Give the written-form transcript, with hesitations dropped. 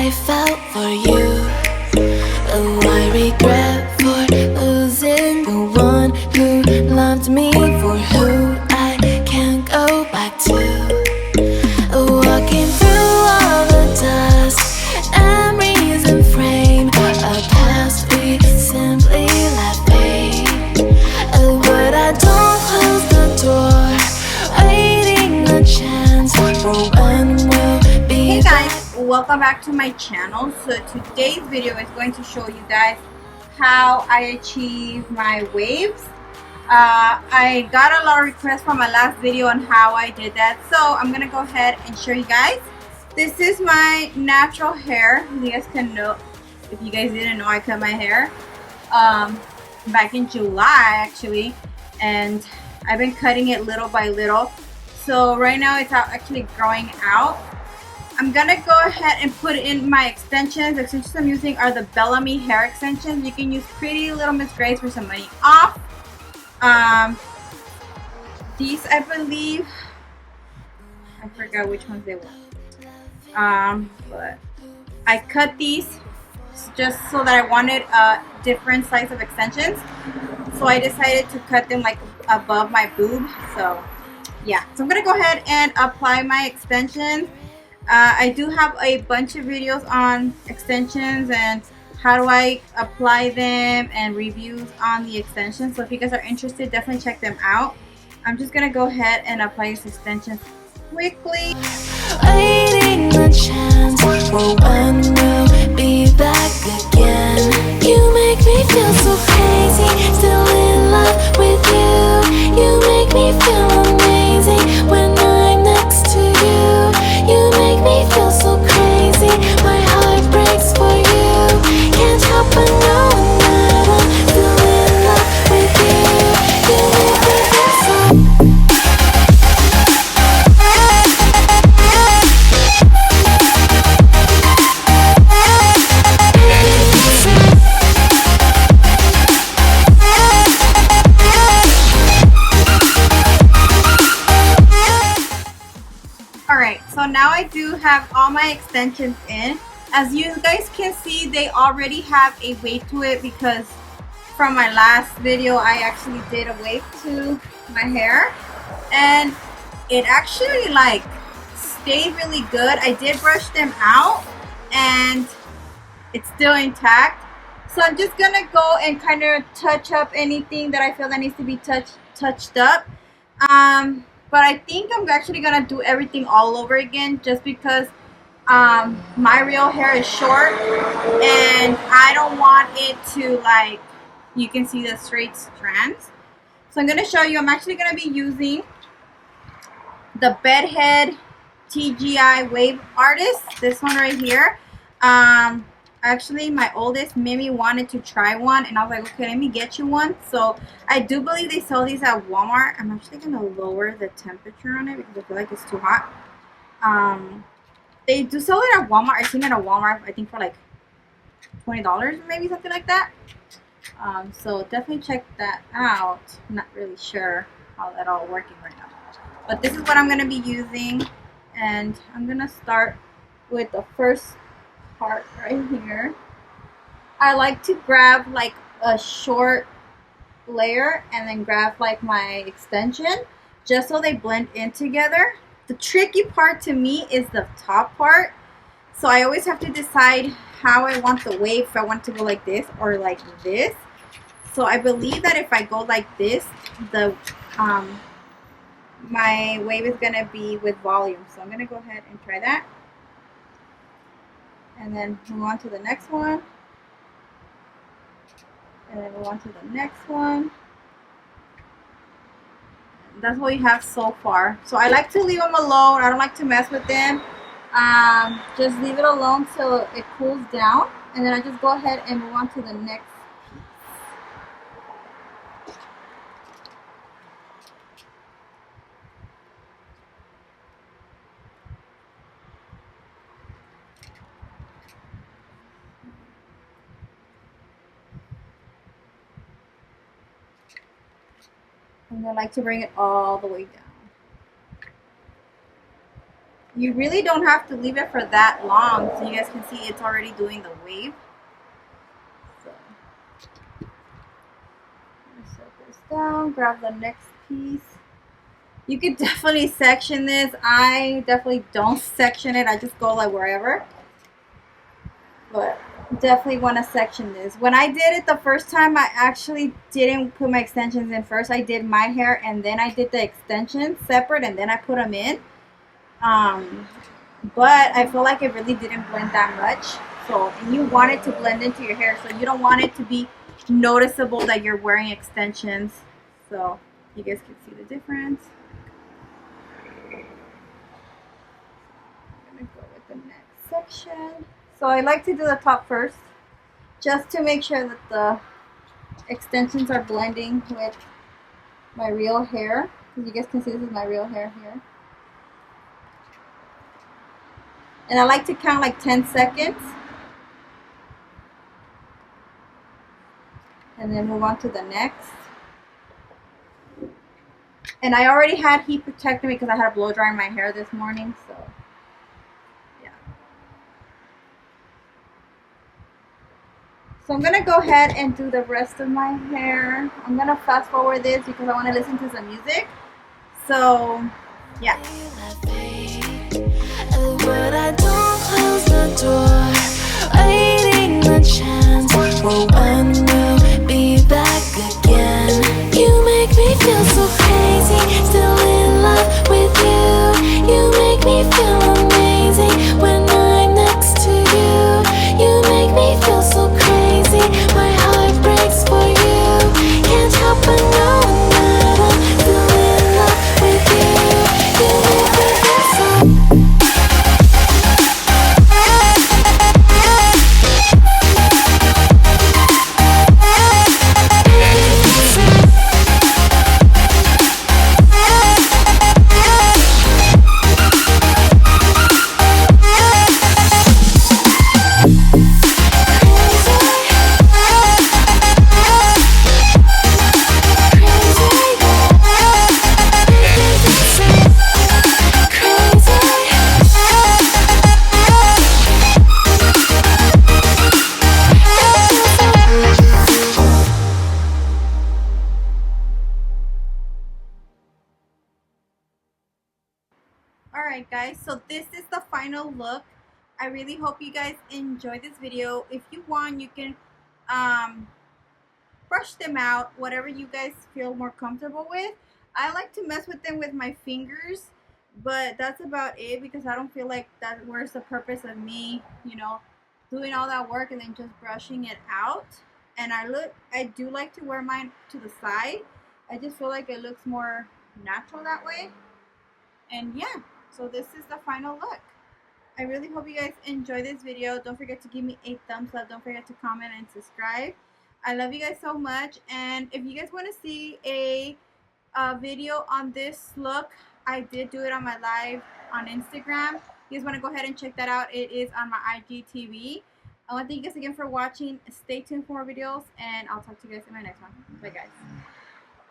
I felt for you. Oh, I regret for losing the one who loved me, for who I can't go back to. Walking through all the dust, memories and frame, a past we simply let fade. But I don't close the door, waiting a chance for when we'll be. Hey guys, welcome back to my channel. So today's video is going to show you guys how I achieve my waves. I got a lot of requests from my last video on how I did that, so I'm gonna go ahead and show you guys. This is my natural hair. You guys can know, if you guys didn't know, I cut my hair back in July actually, and I've been cutting it little by little. So right now it's actually growing out. I'm gonna go ahead and put in my extensions. The extensions I'm using are the Bellamy hair extensions. You can use PrettyLilMzGrace for some money off. These, I believe, I forgot which ones they were. But I cut these just so that I wanted a different size of extensions. So I decided to cut them like above my boob. So yeah, so I'm gonna go ahead and apply my extensions. I do have a bunch of videos on extensions and how do I apply them and reviews on the extensions. So if you guys are interested, definitely check them out. I'm just gonna go ahead and apply these extensions quickly. Waiting a chance for when we'll be back again. You make me feel so crazy, still in love with you. You make me feel amazing when I'm next to you. You make me feel so crazy, my heart breaks for you. Can't help but know that I'm still in love with you. You make me feel so. Alright, so now I do have all my extensions in. As you guys can see, they already have a wave to it because from my last video I actually did a wave to my hair and it actually like stayed really good. I did brush them out and it's still intact. So I'm just gonna go and kind of touch up anything that I feel that needs to be touched up. But I think I'm actually gonna do everything all over again just because my real hair is short and I don't want it to, like, you can see the straight strands. So I'm gonna show you. I'm actually gonna be using the Bedhead TGI Wave Artist, this one right here. Actually my oldest Mimi wanted to try one and I was like, okay, let me get you one. So I do believe they sell these at Walmart. I'm actually gonna lower the temperature on it because I feel like it's too hot. They do sell it at Walmart. I've seen it at Walmart, I think for like $20 or maybe something like that. So definitely check that out. I'm not really sure how that all working right now, but this is what I'm gonna be using, and I'm gonna start with the first part right here. I like to grab like a short layer and then grab like my extension just so they blend in together. The tricky part to me is the top part, so I always have to decide how I want the wave, if I want to go like this or like this. So I believe that if I go like this, the my wave is gonna be with volume. So I'm gonna go ahead and try that. And then move on to the next one. And then move on to the next one. That's what we have so far. So I like to leave them alone. I don't like to mess with them. Just leave it alone till it cools down. And then I just go ahead and move on to the next. And I like to bring it all the way down. You really don't have to leave it for that long. So you guys can see it's already doing the wave. So I'm gonna set this down, grab the next piece. You could definitely section this. I definitely don't section it. I just go like wherever. But definitely want to section this. When I did it the first time, I actually didn't put my extensions in first. I did my hair and then I did the extensions separate and then I put them in. But I feel like it really didn't blend that much. So, and you want it to blend into your hair, so you don't want it to be noticeable that you're wearing extensions. So you guys can see the difference. I'm gonna go with the next section. So I like to do the top first, just to make sure that the extensions are blending with my real hair. You guys can see this is my real hair here. And I like to count like 10 seconds. And then move on to the next. And I already had heat protecting because I had a blow dry in my hair this morning, so yeah. So I'm gonna go ahead and do the rest of my hair. I'm gonna fast forward this because I want to listen to some music. So yeah. But I don't close the door, waiting the chance for when we'll be back again. You make me feel so crazy, still in love with you. You make me feel amazing when I'm next to you. You make me feel so crazy, my heart breaks for you. Can't help but knowing that I'm still in love with you. You make me feel so. Alright guys, so this is the final look. I really hope you guys enjoy this video. If you want, you can brush them out, whatever you guys feel more comfortable with. I like to mess with them with my fingers, but that's about it because I don't feel like that where's the purpose of me, you know, doing all that work and then just brushing it out. And I do like to wear mine to the side. I just feel like it looks more natural that way. And yeah, so this is the final look. I really hope you guys enjoy this video. Don't forget to give me a thumbs up. Don't forget to comment and subscribe. I love you guys so much. And if you guys want to see a video on this look, I did do it on my live on Instagram. If you guys want to go ahead and check that out, it is on my IGTV. I want to thank you guys again for watching. Stay tuned for more videos, and I'll talk to you guys in my next one. Bye guys.